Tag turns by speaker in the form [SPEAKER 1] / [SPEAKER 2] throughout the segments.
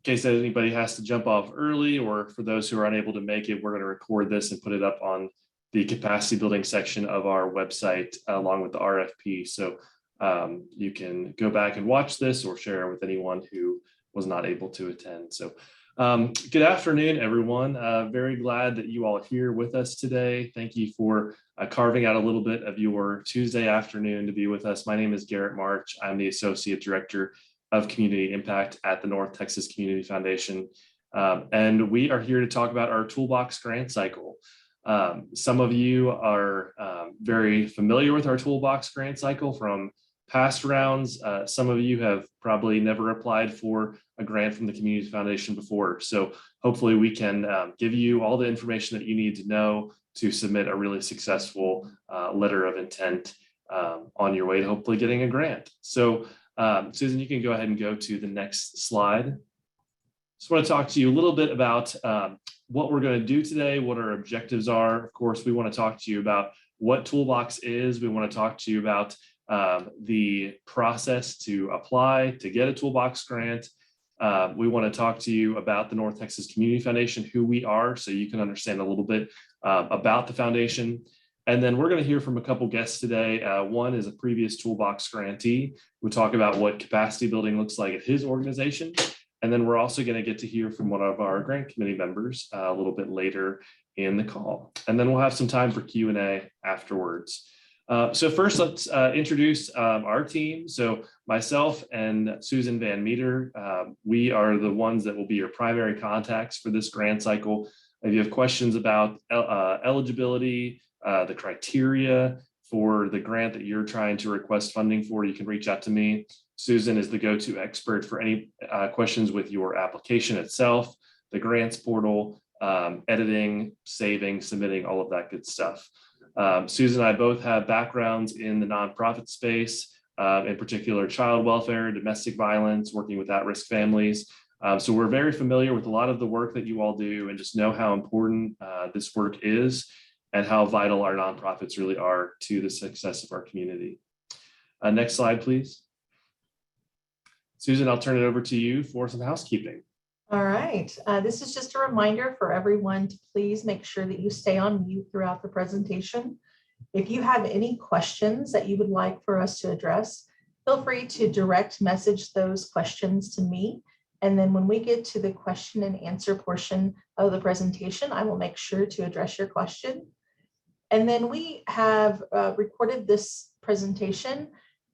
[SPEAKER 1] case that anybody has to jump off early, or for those who are unable to make it, we're going to record this and put it up on the capacity building section of our website along with the RFP. So you can go back and watch this or share it with anyone who was not able to attend. So good afternoon, everyone. Very glad that you all are here with us today. Thank you for carving out a little bit of your Tuesday afternoon to be with us. My name is Garrett March. I'm the Associate Director of Community Impact at the North Texas Community Foundation. And we are here to talk about our ToolBox Grant cycle. Some of you are very familiar with our ToolBox Grant cycle from past rounds. Some of you have probably never applied for a grant from the Community Foundation before. So hopefully we can give you all the information that you need to know to submit a really successful letter of intent on your way to hopefully getting a grant. So Susan, you can go ahead and go to the next slide. Just want to talk to you a little bit about what we're going to do today, what our objectives are. Of course, we want to talk to you about what ToolBox is. We want to talk to you about the process to apply to get a ToolBox grant. We want to talk to you about the North Texas Community Foundation, who we are, so you can understand a little bit about the foundation. And then we're going to hear from a couple guests today. One is a previous ToolBox grantee. We'll talk about what capacity building looks like at his organization. And then we're also going to get to hear from one of our grant committee members a little bit later in the call. And then we'll have some time for Q&A afterwards. So first, let's introduce our team. So myself and Susan Van Meter, we are the ones that will be your primary contacts for this grant cycle. If you have questions about eligibility, the criteria for the grant that you're trying to request funding for, you can reach out to me. Susan is the go-to expert for any questions with your application itself, the grants portal, editing, saving, submitting, all of that good stuff. Susan and I both have backgrounds in the nonprofit space, in particular child welfare, domestic violence, working with at-risk families. So we're very familiar with a lot of the work that you all do and just know how important this work is and how vital our nonprofits really are to the success of our community. Next slide, please. Susan, I'll turn it over to you for some housekeeping.
[SPEAKER 2] All right. This is just a reminder for everyone to please make sure that you stay on mute throughout the presentation. If you have any questions that you would like for us to address, feel free to direct message those questions to me. And then when we get to the question and answer portion of the presentation, I will make sure to address your question. And then we have recorded this presentation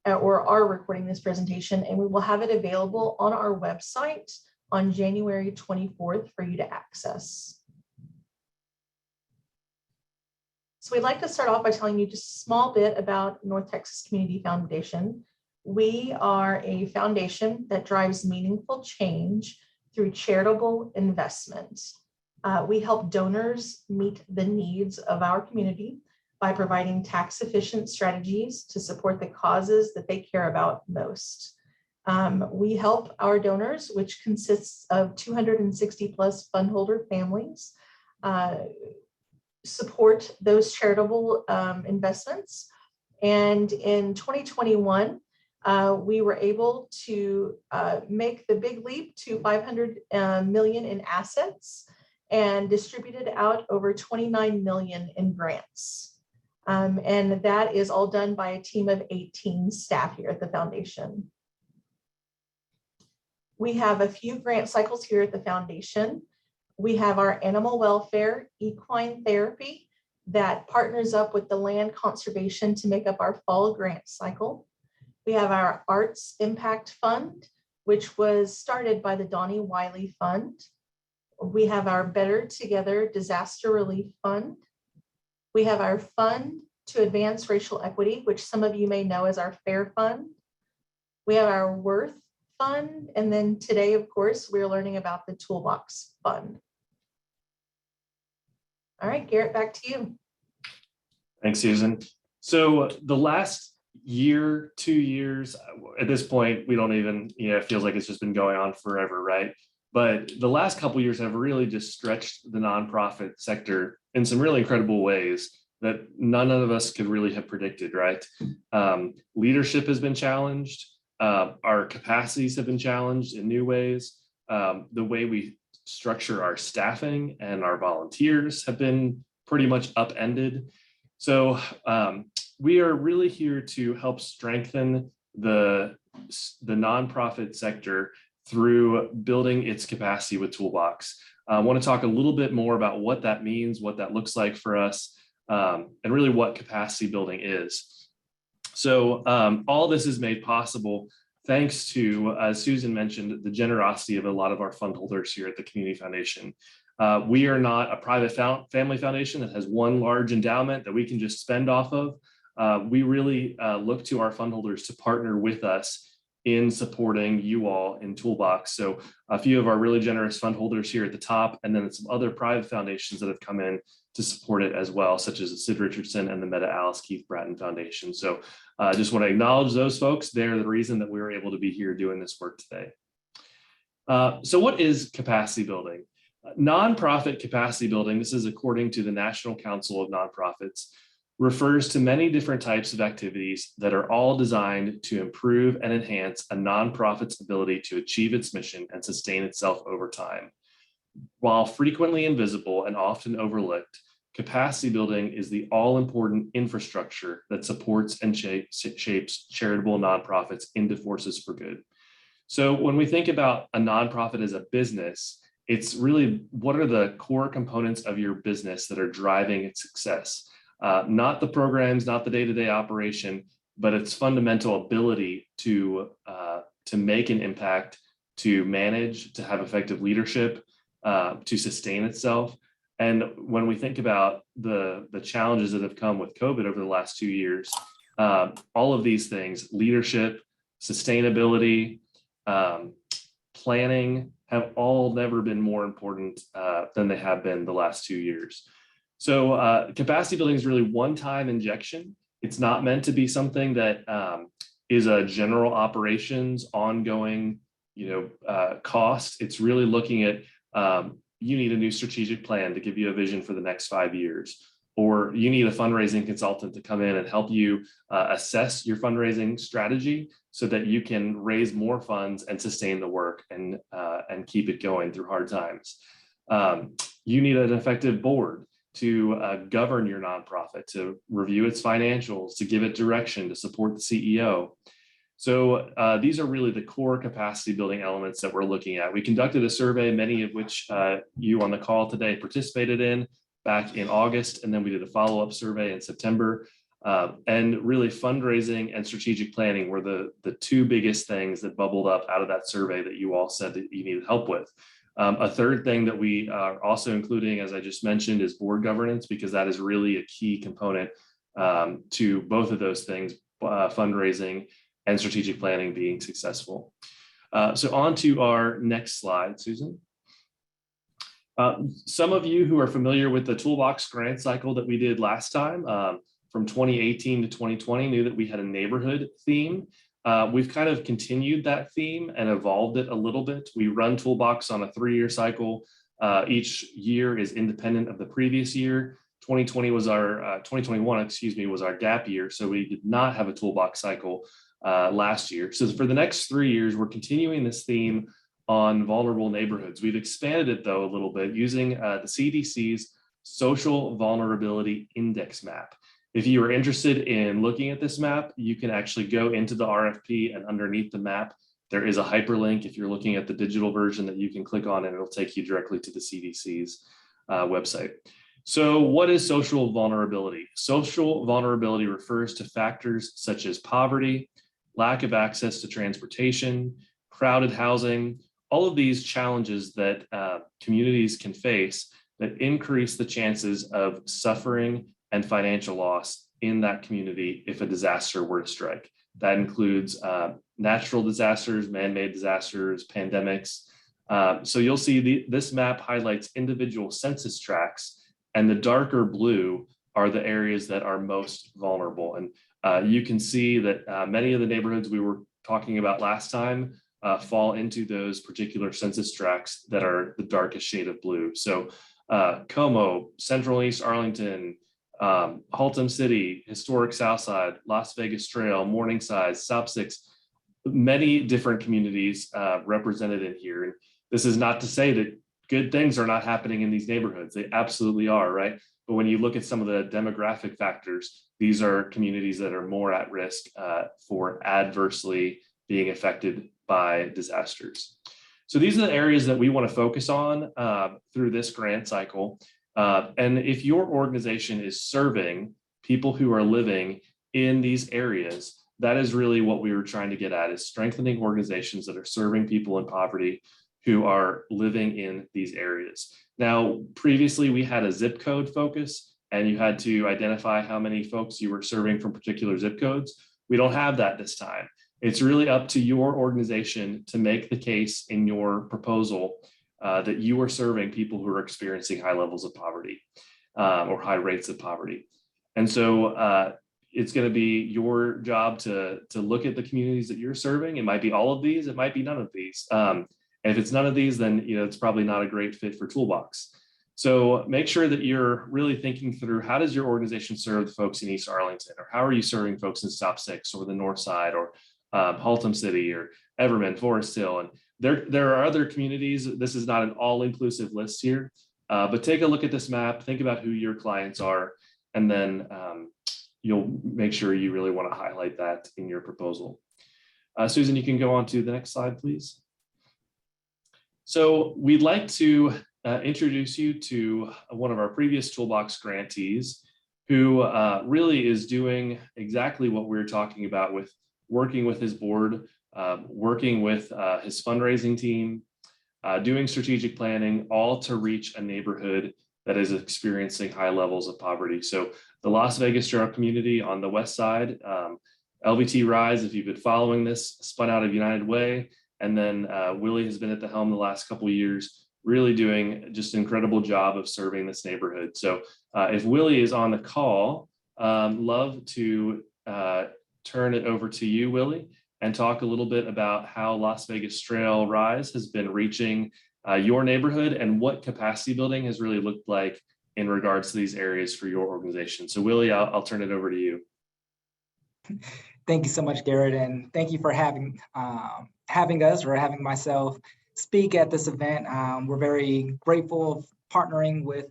[SPEAKER 2] or are recording this presentation, and we will have it available on our website on January 24th for you to access. So we'd like to start off by telling you just a small bit about North Texas Community Foundation. We are a foundation that drives meaningful change through charitable investment. We help donors meet the needs of our community by providing tax-efficient strategies to support the causes that they care about most. We help our donors, which consists of 260 plus fundholder families, support those charitable investments. And in 2021, we were able to make the big leap to 500 million in assets and distributed out over 29 million in grants. And that is all done by a team of 18 staff here at the foundation. We have a few grant cycles here at the foundation. We have our animal welfare equine therapy that partners up with the land conservation to make up our fall grant cycle. We have our Arts Impact Fund, which was started by the Donnie Wiley Fund. We have our Better Together Disaster Relief Fund. We have our Fund to Advance Racial Equity, which some of you may know as our FAIR Fund. We have our Worth Fund. And then today, of course, we're learning about the ToolBox Fund. All right, Garrett, back to you.
[SPEAKER 1] Thanks, Susan. So the last year, 2 years, at this point, we don't even, it feels like it's just been going on forever, right? But the last couple of years have really just stretched the nonprofit sector in some really incredible ways that none of us could really have predicted, right? Leadership has been challenged. Our capacities have been challenged in new ways. The way we structure our staffing and our volunteers have been pretty much upended. So we are really here to help strengthen the nonprofit sector through building its capacity with ToolBox. I want to talk a little bit more about what that means, what that looks like for us, and really what capacity building is. So all this is made possible thanks to, as Susan mentioned, the generosity of a lot of our fund holders here at the Community Foundation. We are not a private family foundation that has one large endowment that we can just spend off of. We really look to our fund holders to partner with us in supporting you all in ToolBox. So a few of our really generous fund holders here at the top, and then some other private foundations that have come in to support it as well, such as the Sid Richardson and the Meta Alice Keith Bratton Foundation. So I just want to acknowledge those folks. They're the reason that we were able to be here doing this work today. So what is capacity building? Nonprofit capacity building, this is according to the National Council of Nonprofits, refers to many different types of activities that are all designed to improve and enhance a nonprofit's ability to achieve its mission and sustain itself over time. While frequently invisible and often overlooked, capacity building is the all-important infrastructure that supports and shapes charitable nonprofits into forces for good. So when we think about a nonprofit as a business, it's really what are the core components of your business that are driving its success? Not the programs, not the day-to-day operation, but its fundamental ability to make an impact, to manage, to have effective leadership, to sustain itself. And when we think about the challenges that have come with COVID over the last 2 years, all of these things, leadership, sustainability, planning, have all never been more important than they have been the last 2 years. So capacity building is really one-time injection. It's not meant to be something that is a general operations, ongoing, cost. It's really looking at you need a new strategic plan to give you a vision for the next 5 years, or you need a fundraising consultant to come in and help you assess your fundraising strategy so that you can raise more funds and sustain the work and keep it going through hard times. You need an effective board to govern your nonprofit, to review its financials, to give it direction, to support the CEO. So these are really the core capacity building elements that we're looking at. We conducted a survey, many of which you on the call today participated in back in August, and then we did a follow-up survey in September. And really fundraising and strategic planning were the two biggest things that bubbled up out of that survey that you all said that you needed help with. A third thing that we are also including, as I just mentioned, is board governance, because that is really a key component to both of those things, fundraising and strategic planning being successful. So on to our next slide, Susan. Some of you who are familiar with the ToolBox grant cycle that we did last time, from 2018 to 2020, knew that we had a neighborhood theme. We've kind of continued that theme and evolved it a little bit. We run ToolBox on a 3-year cycle. Each year is independent of the previous year. 2021, excuse me, was our gap year. So we did not have a ToolBox cycle last year. So for the next 3 years, we're continuing this theme on vulnerable neighborhoods. We've expanded it though a little bit using the CDC's Social Vulnerability Index map. If you are interested in looking at this map, you can actually go into the RFP, and underneath the map, there is a hyperlink if you're looking at the digital version that you can click on, and it'll take you directly to the CDC's website. So what is social vulnerability? Social vulnerability refers to factors such as poverty, lack of access to transportation, crowded housing, all of these challenges that communities can face that increase the chances of suffering and financial loss in that community if a disaster were to strike. That includes natural disasters, man-made disasters, pandemics. So you'll see this map highlights individual census tracts, and the darker blue are the areas that are most vulnerable. And you can see that many of the neighborhoods we were talking about last time fall into those particular census tracts that are the darkest shade of blue. So Como, Central and East Arlington, Haltom City, Historic Southside, Las Vegas Trail, Morningside, South 6, many different communities represented in here. This is not to say that good things are not happening in these neighborhoods. They absolutely are, right? But when you look at some of the demographic factors, these are communities that are more at risk for adversely being affected by disasters. So these are the areas that we want to focus on through this grant cycle. And if your organization is serving people who are living in these areas, that is really what we were trying to get at, is strengthening organizations that are serving people in poverty who are living in these areas. Now, previously we had a zip code focus, and you had to identify how many folks you were serving from particular zip codes. We don't have that this time. It's really up to your organization to make the case in your proposal that you are serving people who are experiencing high levels of poverty or high rates of poverty. And so it's going to be your job to look at the communities that you're serving. It might be all of these, it might be none of these. If it's none of these, then it's probably not a great fit for ToolBox. So make sure that you're really thinking through, how does your organization serve the folks in East Arlington, or how are you serving folks in Stop 6 or the North Side, or Haltom City or Everman, Forest Hill? And there are other communities. This is not an all-inclusive list here, but take a look at this map, think about who your clients are, and then you'll make sure you really want to highlight that in your proposal. Susan, you can go on to the next slide, please. So we'd like to introduce you to one of our previous ToolBox grantees, who really is doing exactly what we were talking about, with working with his board, working with his fundraising team, doing strategic planning, all to reach a neighborhood that is experiencing high levels of poverty. So the Las Vegas General community on the west side, LVT Rise, if you've been following this, spun out of United Way. And then Willie has been at the helm the last couple of years, really doing just an incredible job of serving this neighborhood. So if Willie is on the call, love to turn it over to you, Willie, and talk a little bit about how Las Vegas Trail Rise has been reaching your neighborhood, and what capacity building has really looked like in regards to these areas for your organization. So Willie, I'll turn it over to you.
[SPEAKER 3] Thank you so much, Garrett, and thank you for having us, or having myself speak at this event. We're very grateful of partnering with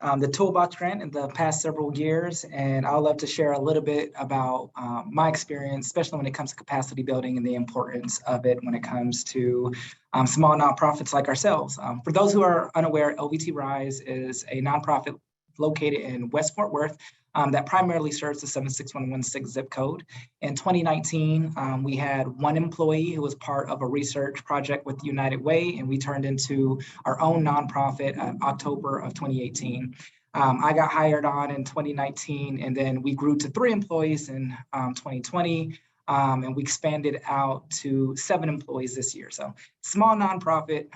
[SPEAKER 3] the ToolBox Grant in the past several years, and I'd love to share a little bit about my experience, especially when it comes to capacity building and the importance of it when it comes to small nonprofits like ourselves. For those who are unaware, LVT Rise is a nonprofit located in West Fort Worth that primarily serves the 76116 zip code. In 2019, we had one employee who was part of a research project with United Way, and we turned into our own nonprofit in October of 2018. I got hired on in 2019, and then we grew to 3 employees in 2020. And we expanded out to 7 employees this year. So small nonprofit,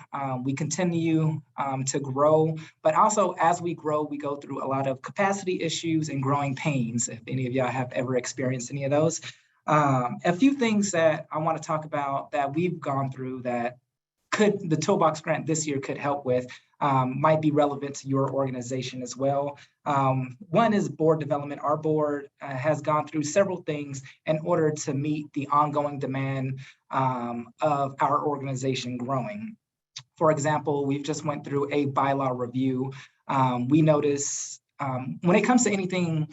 [SPEAKER 3] we continue to grow, but also as we grow, we go through a lot of capacity issues and growing pains, if any of y'all have ever experienced any of those. A few things that I want to talk about that we've gone through that the ToolBox Grant this year could help with, might be relevant to your organization as well. One is board development. Our board has gone through several things in order to meet the ongoing demand of our organization growing. For example, we've just went through a bylaw review. We notice when it comes to anything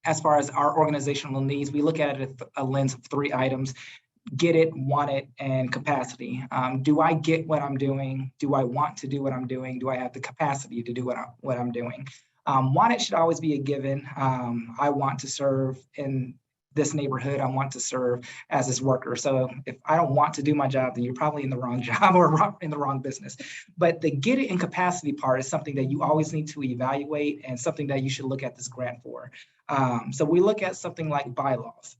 [SPEAKER 3] as far as our organizational needs, we look at it at a lens of 3 items: get it, want it, and capacity. Do I get what I'm doing? Do I want to do what I'm doing? Do I have the capacity to do what I'm doing? Want it should always be a given. I want to serve in this neighborhood. I want to serve as this worker. So if I don't want to do my job, then you're probably in the wrong job or in the wrong business. But the get it and capacity part is something that you always need to evaluate, and something that you should look at this grant for. So we look at something like bylaws.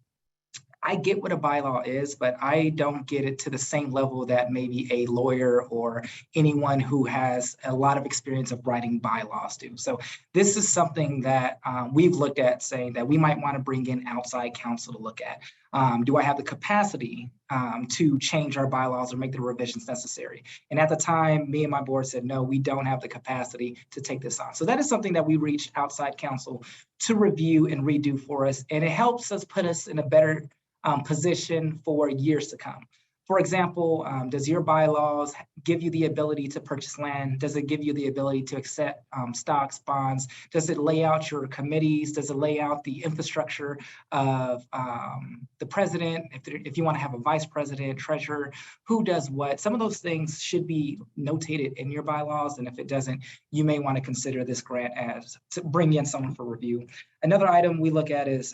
[SPEAKER 3] I get what a bylaw is, but I don't get it to the same level that maybe a lawyer or anyone who has a lot of experience of writing bylaws do. So this is something that we've looked at, saying that we might want to bring in outside counsel to look at. Do I have the capacity to change our bylaws or make the revisions necessary? And at the time, me and my board said, no, we don't have the capacity to take this on. So that is something that we reached outside counsel to review and redo for us. And it helps us put us in a better position for years to come. For example, does your bylaws give you the ability to purchase land? Does it give you the ability to accept stocks, bonds? Does it lay out your committees? Does it lay out the infrastructure of the president? If you want to have a vice president, treasurer, who does what? Some of those things should be notated in your bylaws. And if it doesn't, you may want to consider this grant as to bring in someone for review. Another item we look at is,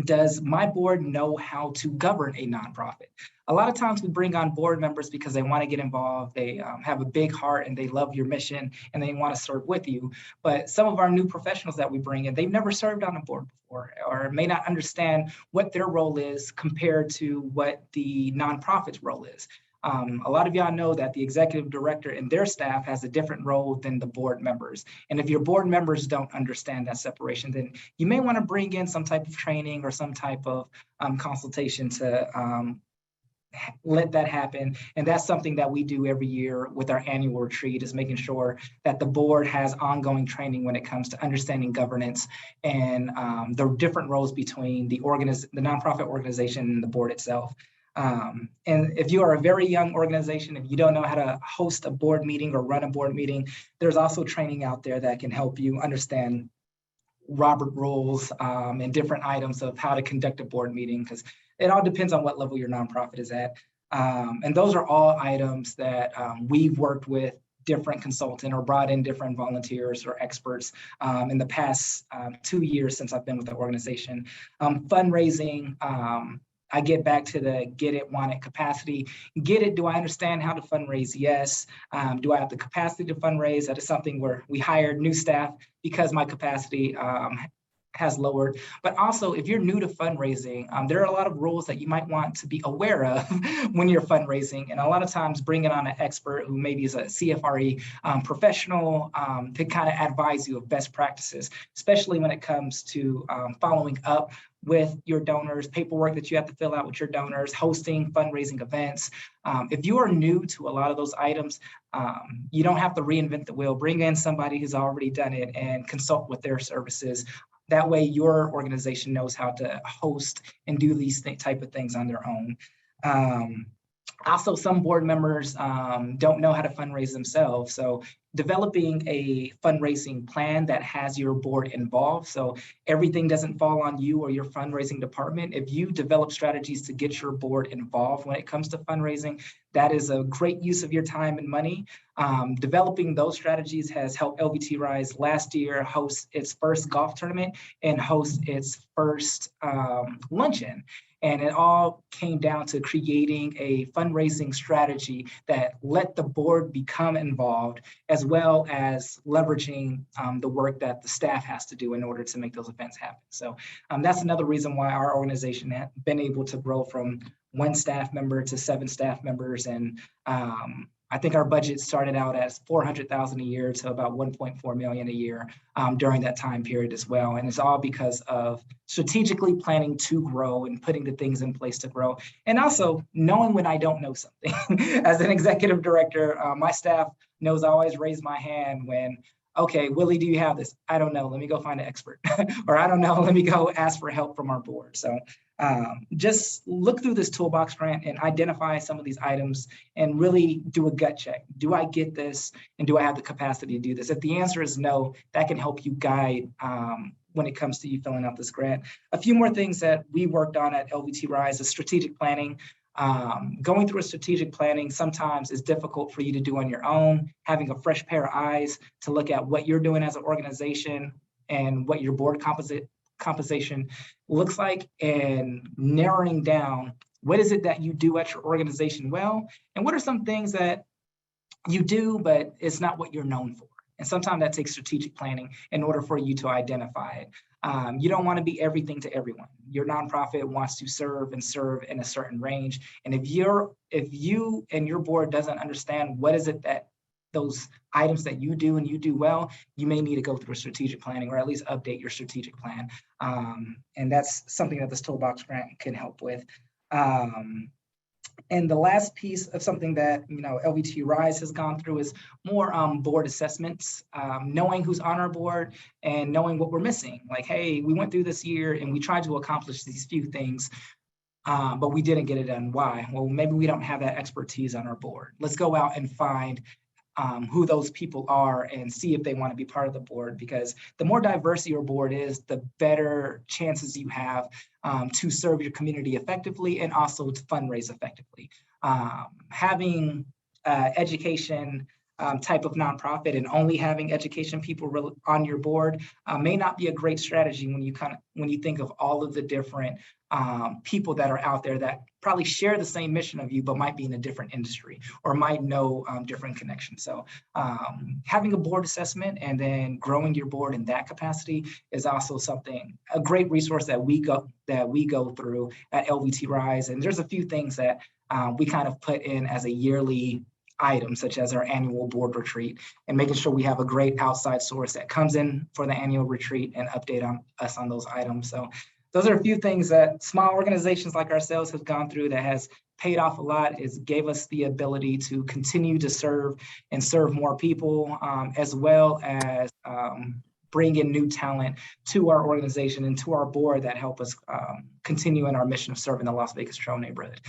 [SPEAKER 3] does my board know how to govern a nonprofit? A lot of times we bring on board members because they want to get involved. They have a big heart and they love your mission and they want to serve with you. But some of our new professionals that we bring in, they've never served on a board before or may not understand what their role is compared to what the nonprofit's role is. A lot of y'all know that the executive director and their staff has a different role than the board members. And if your board members don't understand that separation, then you may want to bring in some type of training or some type of consultation to let that happen. And that's something that we do every year with our annual retreat, is making sure that the board has ongoing training when it comes to understanding governance and the different roles between the nonprofit organization and the board itself. And if you are a very young organization, if you don't know how to host a board meeting or run a board meeting, there's also training out there that can help you understand Robert rules and different items of how to conduct a board meeting, because it all depends on what level your nonprofit is at. And those are all items that we've worked with different consultant or brought in different volunteers or experts in the past 2 years since I've been with the organization. Fundraising, I get back to the get it, want it capacity. Get it, do I understand how to fundraise? Yes. Do I have the capacity to fundraise? That is something where we hired new staff because my capacity has lowered. But also, if you're new to fundraising, there are a lot of rules that you might want to be aware of when you're fundraising. And a lot of times bringing on an expert who maybe is a CFRE professional to kind of advise you of best practices, especially when it comes to following up with your donors, paperwork that you have to fill out with your donors, hosting fundraising events. If you are new to a lot of those items, you don't have to reinvent the wheel. Bring in somebody who's already done it and consult with their services. That way your organization knows how to host and do these type of things on their own. Also, some board members don't know how to fundraise themselves. So developing a fundraising plan that has your board involved, so everything doesn't fall on you or your fundraising department. If you develop strategies to get your board involved when it comes to fundraising, that is a great use of your time and money. Developing those strategies has helped LVT Rise last year host its first golf tournament and host its first luncheon. And it all came down to creating a fundraising strategy that let the board become involved, as well as leveraging the work that the staff has to do in order to make those events happen. So that's another reason why our organization has been able to grow from 1 staff member to 7 staff members. And I think our budget started out as $400,000 a year to about $1.4 million a year during that time period as well. And it's all because of strategically planning to grow and putting the things in place to grow. And also knowing when I don't know something. As an executive director, my staff knows I always raise my hand when, okay, Willie, do you have this? I don't know, let me go find an expert. Or I don't know, let me go ask for help from our board. So just look through this toolbox grant and identify some of these items and really do a gut check. Do I get this? And do I have the capacity to do this? If the answer is no, that can help you guide when it comes to you filling out this grant. A few more things that we worked on at LVT Rise is strategic planning. Going through a strategic planning sometimes is difficult for you to do on your own. Having a fresh pair of eyes to look at what you're doing as an organization and what your board composition looks like, and narrowing down what is it that you do at your organization well, and what are some things that you do, but it's not what you're known for. And sometimes that takes strategic planning in order for you to identify it. You don't want to be everything to everyone. Your nonprofit wants to serve in a certain range. And if you and your board doesn't understand what is it that those items that you do and you do well, you may need to go through a strategic planning or at least update your strategic plan. And that's something that this toolbox grant can help with. And the last piece of something that LVT Rise has gone through is more board assessments, knowing who's on our board and knowing what we're missing. Like, hey, we went through this year and we tried to accomplish these few things. but we didn't get it done. Why? Well, maybe we don't have that expertise on our board. Let's go out and find who those people are and see if they want to be part of the board, because the more diverse your board is, the better chances you have to serve your community effectively and also to fundraise effectively. Having education type of nonprofit and only having education people on your board may not be a great strategy when you think of all of the different people that are out there that probably share the same mission of you, but might be in a different industry or might know different connections. So having a board assessment and then growing your board in that capacity is also a great resource that we go through at LVT Rise. And there's a few things that we kind of put in as a yearly item, such as our annual board retreat, and making sure we have a great outside source that comes in for the annual retreat and update us on those items. So those are a few things that small organizations like ourselves have gone through that has paid off a lot. It gave us the ability to continue to serve more people, as well as bring in new talent to our organization and to our board that help us continue in our mission of serving the Las Vegas Trail neighborhood.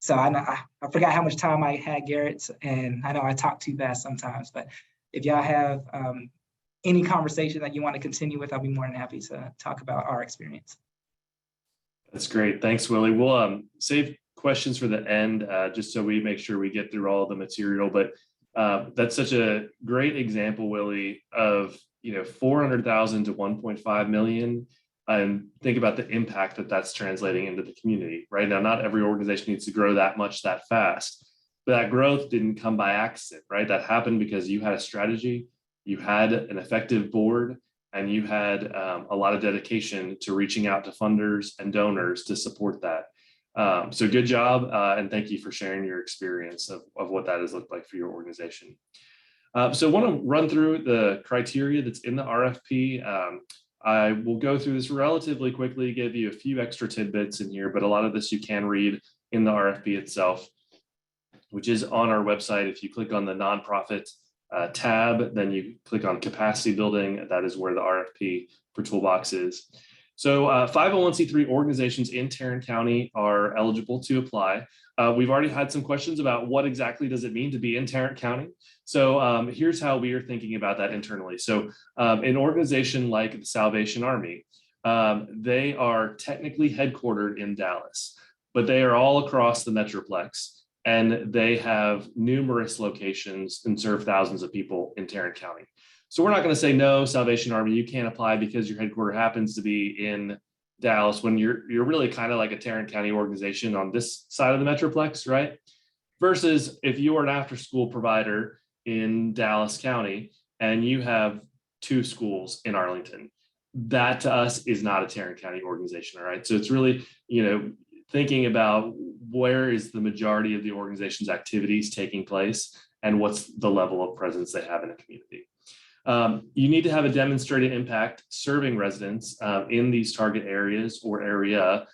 [SPEAKER 3] So I forgot how much time I had, Garrett, and I know I talk too fast sometimes, but if y'all have any conversation that you want to continue with, I'll be more than happy to talk about our experience.
[SPEAKER 1] That's great. Thanks, Willie. We'll save questions for the end, just so we make sure we get through all the material. But that's such a great example, Willie, of 400,000 to 1.5 million. And think about the impact that that's translating into the community. Right now, not every organization needs to grow that much that fast, but that growth didn't come by accident, right? That happened because you had a strategy, you had an effective board, and you had a lot of dedication to reaching out to funders and donors to support that. So good job, and thank you for sharing your experience of what that has looked like for your organization. So I want to run through the criteria that's in the RFP. I will go through this relatively quickly, give you a few extra tidbits in here, but a lot of this you can read in the RFP itself, which is on our website. If you click on the nonprofit tab, then you click on capacity building. That is where the RFP for ToolBox is. So 501c3 organizations in Tarrant County are eligible to apply. We've already had some questions about what exactly does it mean to be in Tarrant County. So here's how we are thinking about that internally. So an organization like the Salvation Army, they are technically headquartered in Dallas, but they are all across the Metroplex. And they have numerous locations and serve thousands of people in Tarrant County. So we're not going to say, no, Salvation Army, you can't apply because your headquarters happens to be in Dallas, when you're really kind of like a Tarrant County organization on this side of the Metroplex, right? Versus if you are an after-school provider in Dallas County and you have 2 schools in Arlington, that to us is not a Tarrant County organization, all right? So it's really, thinking about where is the majority of the organization's activities taking place and what's the level of presence they have in a community. You need to have a demonstrated impact serving residents in these target areas or area.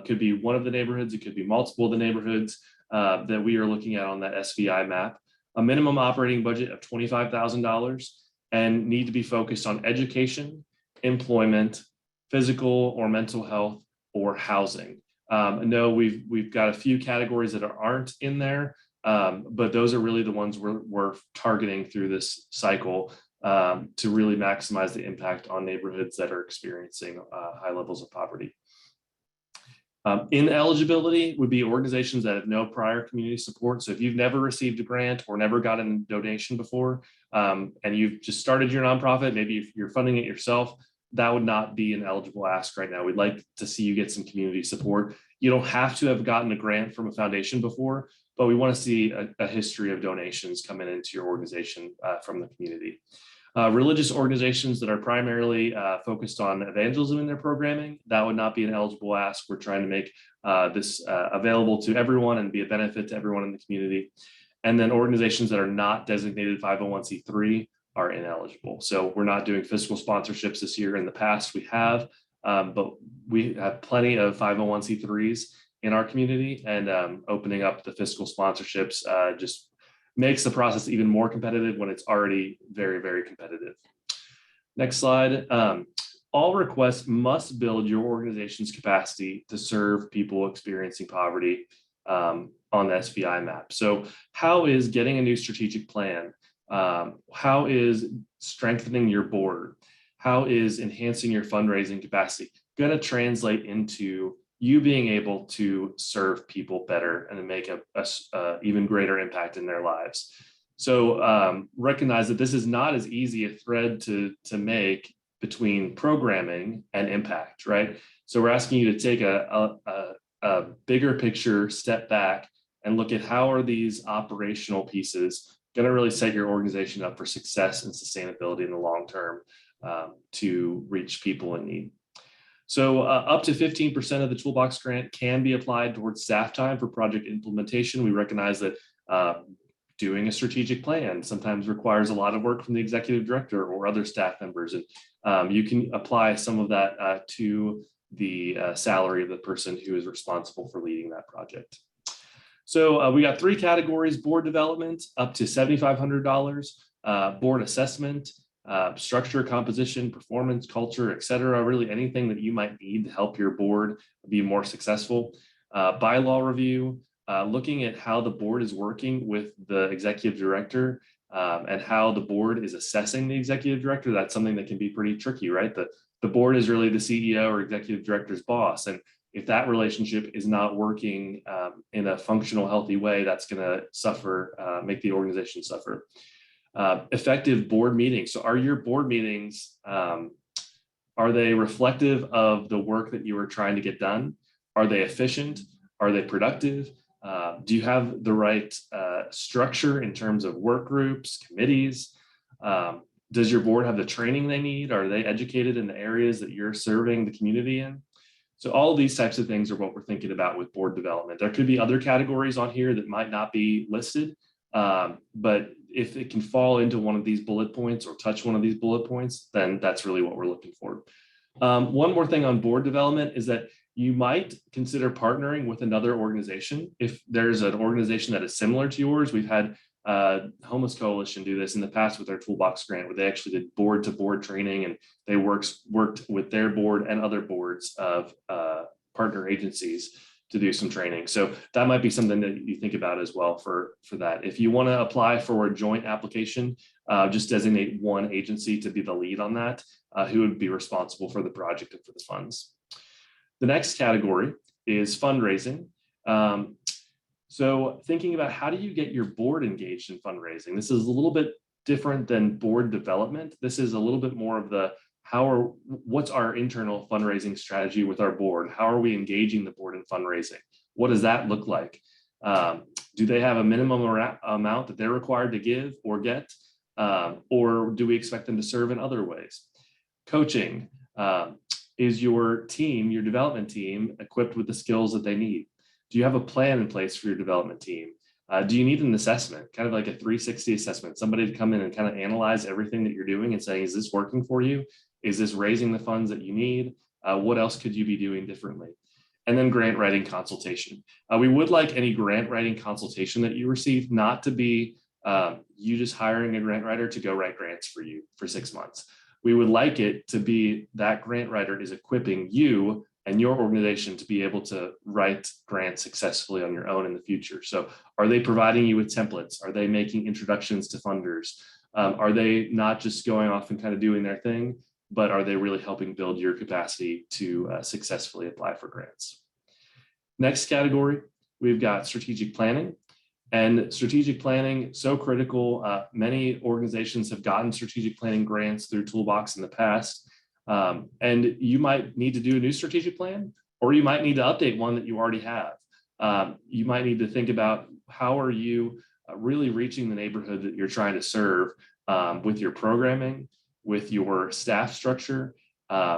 [SPEAKER 1] Could be one of the neighborhoods, it could be multiple of the neighborhoods that we are looking at on that SVI map. A minimum operating budget of $25,000 and need to be focused on education, employment, physical or mental health, or housing. No, we've got a few categories that aren't in there, but those are really the ones we're targeting through this cycle to really maximize the impact on neighborhoods that are experiencing high levels of poverty. Ineligibility would be organizations that have no prior community support. So if you've never received a grant or never gotten a donation before, and you've just started your nonprofit, maybe if you're funding it yourself, that would not be an eligible ask right now. We'd like to see you get some community support. You don't have to have gotten a grant from a foundation before, but we want to see a history of donations coming into your organization from the community. Religious organizations that are primarily focused on evangelism in their programming, that would not be an eligible ask. We're trying to make this available to everyone and be a benefit to everyone in the community. And then organizations that are not designated 501c3 are ineligible. So we're not doing fiscal sponsorships this year. In the past we have, but we have plenty of 501c3s in our community, and opening up the fiscal sponsorships just makes the process even more competitive when it's already very, very competitive. Next slide. all requests must build your organization's capacity to serve people experiencing poverty on the SVI map. So how is getting a new strategic plan? How is strengthening your board? How is enhancing your fundraising capacity going to translate into you being able to serve people better and make a even greater impact in their lives? So recognize that this is not as easy a thread to make between programming and impact, right? So we're asking you to take a bigger picture step back and look at how are these operational pieces going to really set your organization up for success and sustainability in the long term to reach people in need. So up to 15% of the ToolBox grant can be applied towards staff time for project implementation. We recognize that doing a strategic plan sometimes requires a lot of work from the executive director or other staff members. And you can apply some of that to the salary of the person who is responsible for leading that project. So we got 3 categories: board development up to $7,500, board assessment, structure, composition, performance, culture, et cetera, really anything that you might need to help your board be more successful. Bylaw review, looking at how the board is working with the executive director and how the board is assessing the executive director. That's something that can be pretty tricky, right? The board is really the CEO or executive director's boss. And if that relationship is not working in a functional, healthy way, that's going to suffer, make the organization suffer. Effective board meetings. So are your board meetings, are they reflective of the work that you are trying to get done? Are they efficient? Are they productive? Do you have the right structure in terms of work groups, committees? Does your board have the training they need? Are they educated in the areas that you're serving the community in? So all of these types of things are what we're thinking about with board development. There could be other categories on here that might not be listed, but if it can fall into one of these bullet points or touch one of these bullet points, then that's really what we're looking for. One more thing on board development is that you might consider partnering with another organization. If there's an organization that is similar to yours, we've had Homeless Coalition do this in the past with their ToolBox grant, where they actually did board-to-board training, and they worked with their board and other boards of partner agencies to do some training. So that might be something that you think about as well for that. If you want to apply for a joint application, just designate one agency to be the lead on that, who would be responsible for the project and for the funds. The next category is fundraising. So thinking about how do you get your board engaged in fundraising? This is a little bit different than board development. This is a little bit more of the what's our internal fundraising strategy with our board? How are we engaging the board in fundraising? What does that look like? Do they have a minimum amount that they're required to give or get? Or do we expect them to serve in other ways? Coaching. Is your team, your development team, equipped with the skills that they need? Do you have a plan in place for your development team? Do you need an assessment, kind of like a 360 assessment, somebody to come in and kind of analyze everything that you're doing and saying, is this working for you? Is this raising the funds that you need? What else could you be doing differently? And then grant writing consultation. We would like any grant writing consultation that you receive not to be you just hiring a grant writer to go write grants for you for 6 months. We would like it to be that grant writer is equipping you and your organization to be able to write grants successfully on your own in the future. So are they providing you with templates? Are they making introductions to funders? Are they not just going off and kind of doing their thing, but are they really helping build your capacity to successfully apply for grants? Next category, we've got strategic planning. And strategic planning, so critical. Many organizations have gotten strategic planning grants through ToolBox in the past. And you might need to do a new strategic plan, or you might need to update one that you already have. You might need to think about how are you really reaching the neighborhood that you're trying to serve with your programming, with your staff structure,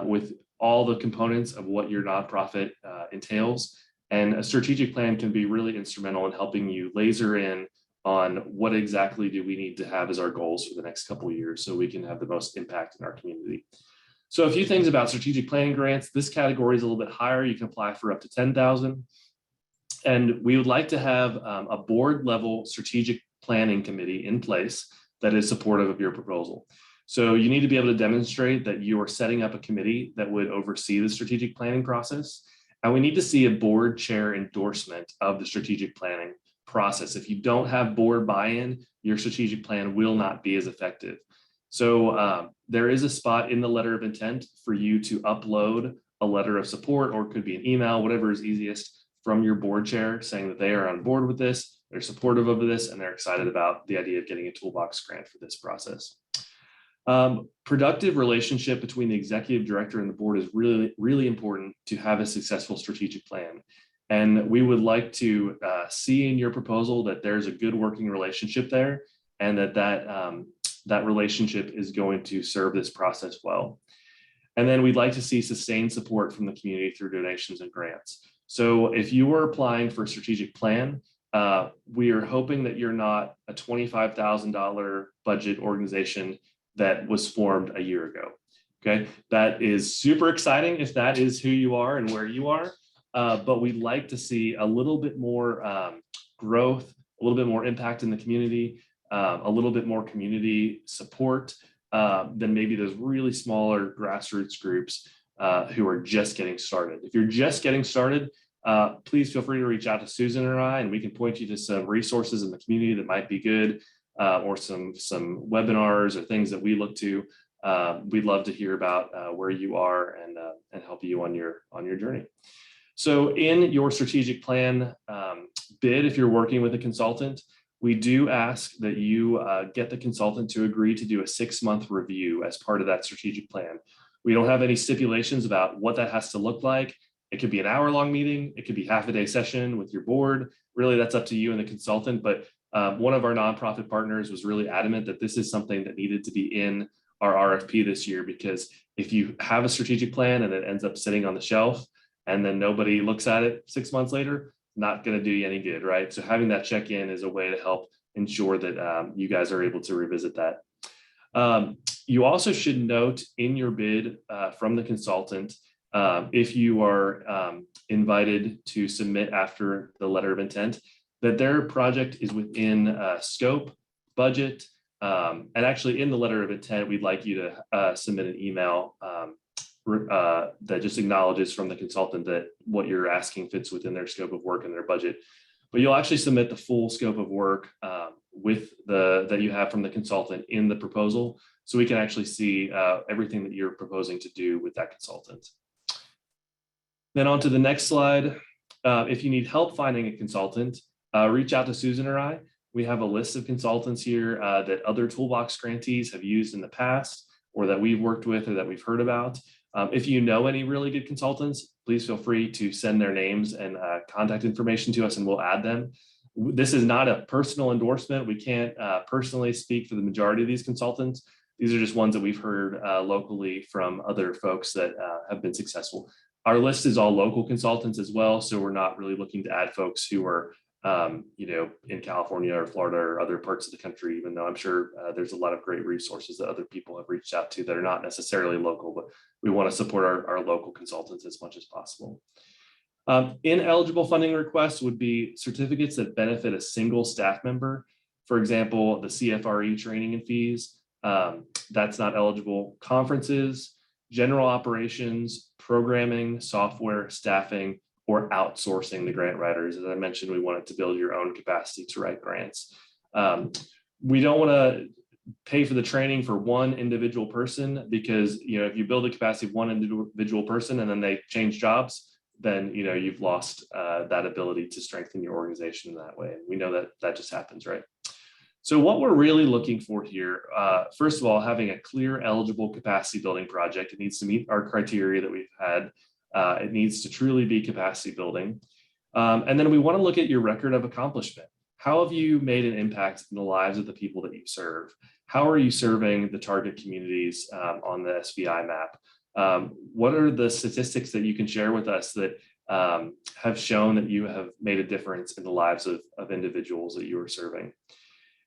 [SPEAKER 1] with all the components of what your nonprofit entails. And a strategic plan can be really instrumental in helping you laser in on what exactly do we need to have as our goals for the next couple of years so we can have the most impact in our community. So a few things about strategic planning grants. This category is a little bit higher. You can apply for up to $10,000. And we would like to have a board level strategic planning committee in place that is supportive of your proposal. So you need to be able to demonstrate that you are setting up a committee that would oversee the strategic planning process. And we need to see a board chair endorsement of the strategic planning process. If you don't have board buy-in, your strategic plan will not be as effective. So there is a spot in the letter of intent for you to upload a letter of support, or it could be an email, whatever is easiest, from your board chair saying that they are on board with this, they're supportive of this, and they're excited about the idea of getting a ToolBox grant for this process. Productive relationship between the executive director and the board is really, really important to have a successful strategic plan. And we would like to see in your proposal that there's a good working relationship there, and that relationship is going to serve this process well. And then we'd like to see sustained support from the community through donations and grants. So if you are applying for a strategic plan, we are hoping that you're not a $25,000 budget organization that was formed a year ago. Okay, that is super exciting if that is who you are and where you are. But we'd like to see a little bit more growth, a little bit more impact in the community, a little bit more community support than maybe those really smaller grassroots groups who are just getting started. If you're just getting started, please feel free to reach out to Susan or I, and we can point you to some resources in the community that might be good, or some webinars or things that we look to. We'd love to hear about where you are and help you on your journey. So in your strategic plan bid, if you're working with a consultant, we do ask that you get the consultant to agree to do a 6-month review as part of that strategic plan. We don't have any stipulations about what that has to look like. It could be an hour-long meeting. It could be half-a-day session with your board. Really, that's up to you and the consultant. But one of our nonprofit partners was really adamant that this is something that needed to be in our RFP this year, because if you have a strategic plan and it ends up sitting on the shelf and then nobody looks at it 6 months later, not going to do you any good, right? So having that check-in is a way to help ensure that you guys are able to revisit that. You also should note in your bid from the consultant, if you are invited to submit after the letter of intent, that their project is within scope, budget, and actually in the letter of intent, we'd like you to submit an email that just acknowledges from the consultant that what you're asking fits within their scope of work and their budget. But you'll actually submit the full scope of work that you have from the consultant in the proposal, so we can actually see everything that you're proposing to do with that consultant. Then on to the next slide. If you need help finding a consultant, reach out to Susan or I. We have a list of consultants here that other ToolBox grantees have used in the past, or that we've worked with or that we've heard about. If you know any really good consultants, please feel free to send their names and contact information to us, and we'll add them. This is not a personal endorsement. We can't personally speak for the majority of these consultants. These are just ones that we've heard locally from other folks that have been successful. Our list is all local consultants as well, so we're not really looking to add folks who are in California or Florida or other parts of the country, even though I'm sure there's a lot of great resources that other people have reached out to that are not necessarily local, but we want to support our local consultants as much as possible. Ineligible funding requests would be certificates that benefit a single staff member. For example, the CFRE training and fees, that's not eligible. Conferences, general operations, programming, software, staffing, or outsourcing the grant writers. As I mentioned, we wanted to build your own capacity to write grants. We don't want to pay for the training for one individual person, because if you build a capacity of one individual person and then they change jobs, then you've lost that ability to strengthen your organization in that way. And we know that just happens, right? So what we're really looking for here, first of all, having a clear eligible capacity building project. It needs to meet our criteria that we've had. It needs to truly be capacity building. And then we want to look at your record of accomplishment. How have you made an impact in the lives of the people that you serve? How are you serving the target communities on the SVI map? What are the statistics that you can share with us that have shown that you have made a difference in the lives of individuals that you are serving?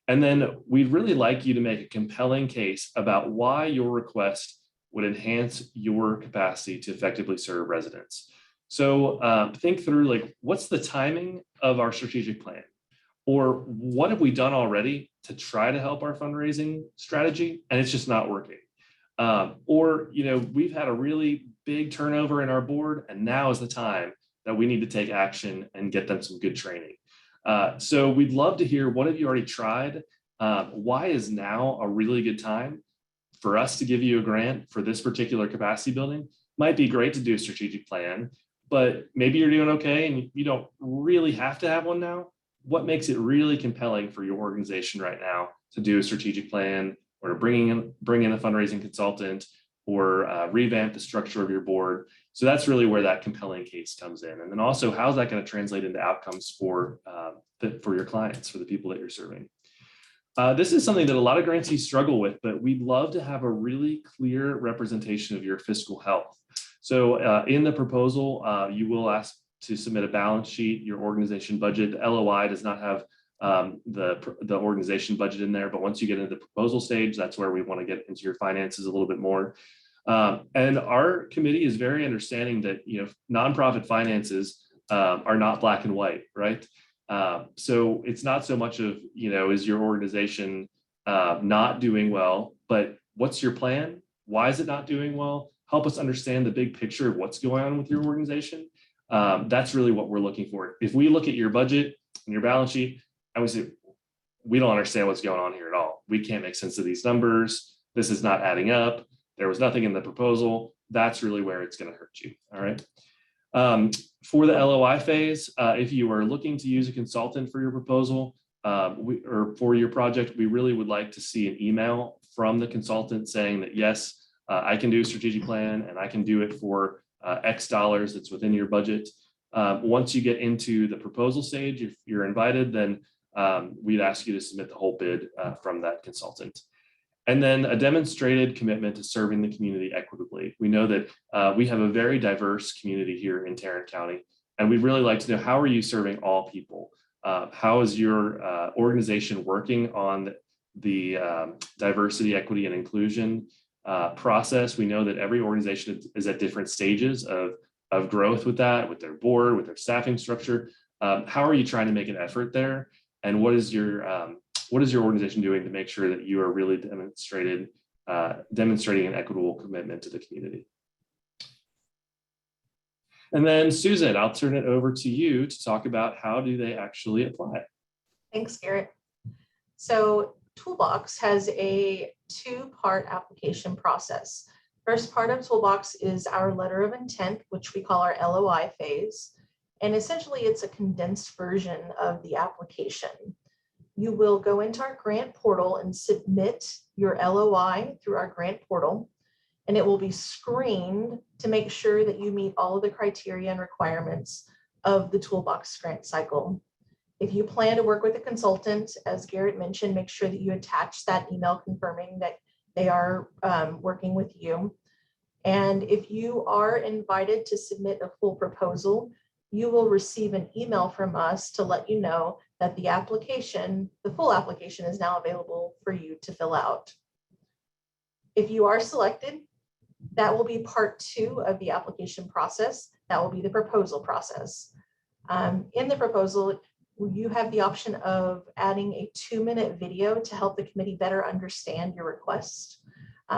[SPEAKER 1] And then we'd really like you to make a compelling case about why your request would enhance your capacity to effectively serve residents. So think through, what's the timing of our strategic plan? Or what have we done already to try to help our fundraising strategy and it's just not working? Or, we've had a really big turnover in our board and now is the time that we need to take action and get them some good training. So we'd love to hear, what have you already tried? Why is now a really good time for us to give you a grant for this particular capacity building? Might be great to do a strategic plan, but maybe you're doing okay and you don't really have to have one now. What makes it really compelling for your organization right now to do a strategic plan, or to bring in a fundraising consultant, or revamp the structure of your board? So that's really where that compelling case comes in. And then also, how's that going to translate into outcomes for your clients, for the people that you're serving? This is something that a lot of grantees struggle with, but we'd love to have a really clear representation of your fiscal health. So in the proposal, you will ask to submit a balance sheet, your organization budget. The LOI does not have the organization budget in there, but once you get into the proposal stage, that's where we want to get into your finances a little bit more. And our committee is very understanding that nonprofit finances are not black and white, right? So it's not so much of is your organization not doing well, but what's your plan? Why is it not doing well? Help us understand the big picture of what's going on with your organization. That's really what we're looking for. If we look at your budget and your balance sheet and we say, we don't understand what's going on here at all, we can't make sense of these numbers, this is not adding up, there was nothing in the proposal, that's really where it's going to hurt you. All right. For the LOI phase, if you are looking to use a consultant for your proposal or for your project, we really would like to see an email from the consultant saying that, yes, I can do a strategic plan and I can do it for X dollars that's within your budget. Once you get into the proposal stage, if you're invited, then we'd ask you to submit the whole bid from that consultant. And then a demonstrated commitment to serving the community equitably. We know that we have a very diverse community here in Tarrant County, and we'd really like to know, how are you serving all people? How is your organization working on the diversity, equity, and inclusion process? We know that every organization is at different stages of growth with that, with their board, with their staffing structure. How are you trying to make an effort there? And what is your organization doing to make sure that you are really demonstrating an equitable commitment to the community? And then Susan, I'll turn it over to you to talk about how do they actually apply.
[SPEAKER 2] Thanks, Garrett. So ToolBox has a two-part application process. First part of ToolBox is our letter of intent, which we call our LOI phase. And essentially it's a condensed version of the application. You will go into our grant portal and submit your LOI through our grant portal, and it will be screened to make sure that you meet all of the criteria and requirements of the ToolBox grant cycle. If you plan to work with a consultant, as Garrett mentioned, make sure that you attach that email confirming that they are working with you. And if you are invited to submit a full proposal, you will receive an email from us to let you know that the full application is now available for you to fill out. If you are selected, that will be part 2 of the application process. That will be the proposal process. In the proposal, you have the option of adding a 2-minute video to help the committee better understand your request.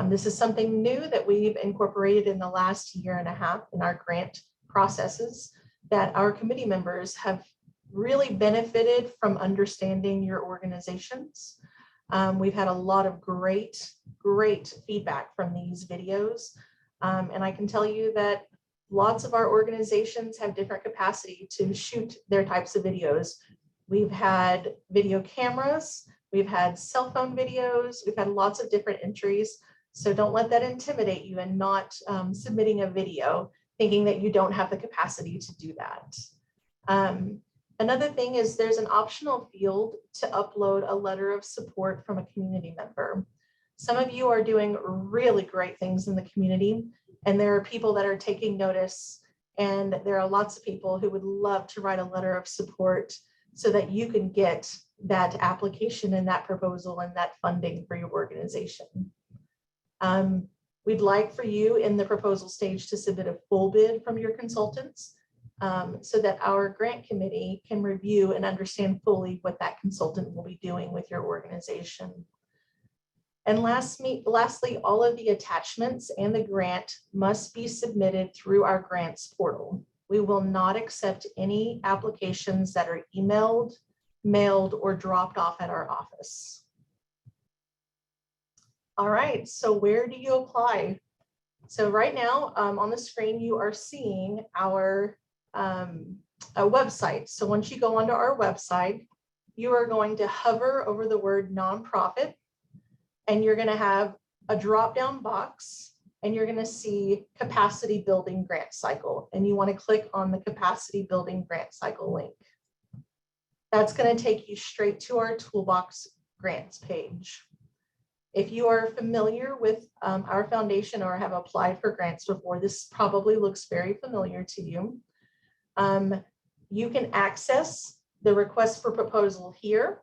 [SPEAKER 2] This is something new that we've incorporated in the last 1.5 years in our grant processes, that our committee members have really benefited from understanding your organizations. We've had a lot of great feedback from these videos. And I can tell you that lots of our organizations have different capacity to shoot their types of videos. We've had video cameras, we've had cell phone videos, we've had lots of different entries. So don't let that intimidate you and not submitting a video thinking that you don't have the capacity to do that. Another thing is there's an optional field to upload a letter of support from a community member. Some of you are doing really great things in the community, and there are people that are taking notice, and there are lots of people who would love to write a letter of support so that you can get that application and that proposal and that funding for your organization. We'd like for you in the proposal stage to submit a full bid from your consultants. so that our grant committee can review and understand fully what that consultant will be doing with your organization. And lastly, all of the attachments and the grant must be submitted through our grants portal. We will not accept any applications that are emailed, mailed, or dropped off at our office. All right, so where do you apply? So right now on the screen, you are seeing our website. So once you go onto our website, you are going to hover over the word nonprofit, and you're going to have a drop-down box, and you're going to see capacity building grant cycle, and you want to click on the capacity building grant cycle link. That's going to take you straight to our ToolBox Grants page. If you are familiar with our foundation or have applied for grants before, this probably looks very familiar to you. You can access the request for proposal here,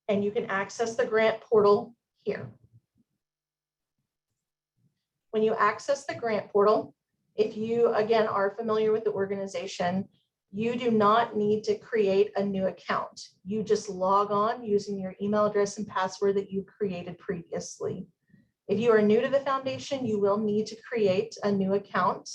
[SPEAKER 2] and you can access the grant portal here. When you access the grant portal, if you, again, are familiar with the organization, you do not need to create a new account. You just log on using your email address and password that you created previously. If you are new to the foundation, you will need to create a new account.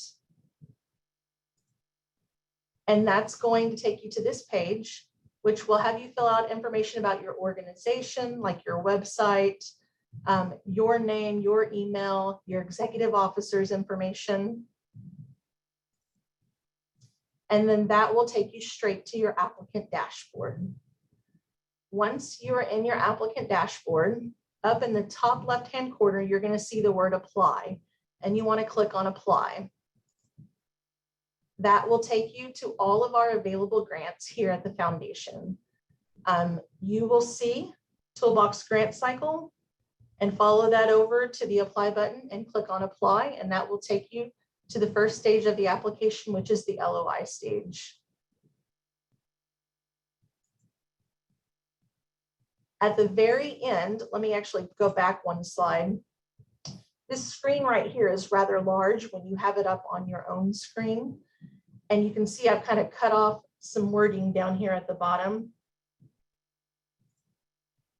[SPEAKER 2] And that's going to take you to this page, which will have you fill out information about your organization, like your website, your name, your email, your executive officer's information. And then that will take you straight to your applicant dashboard. Once you are in your applicant dashboard, up in the top left-hand corner, you're going to see the word apply, and you want to click on apply. That will take you to all of our available grants here at the foundation. You will see ToolBox Grant Cycle and follow that over to the apply button and click on apply, and that will take you to the first stage of the application, which is the LOI stage. At the very end, let me actually go back one slide. This screen right here is rather large when you have it up on your own screen. And you can see I've kind of cut off some wording down here at the bottom.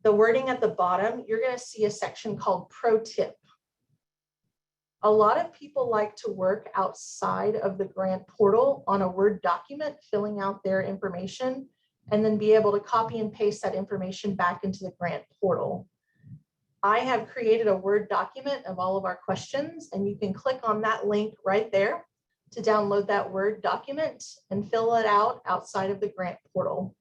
[SPEAKER 2] The wording at the bottom, you're going to see a section called Pro Tip. A lot of people like to work outside of the grant portal on a Word document, filling out their information, and then be able to copy and paste that information back into the grant portal. I have created a Word document of all of our questions, and you can click on that link right there to download that Word document and fill it out outside of the grant portal.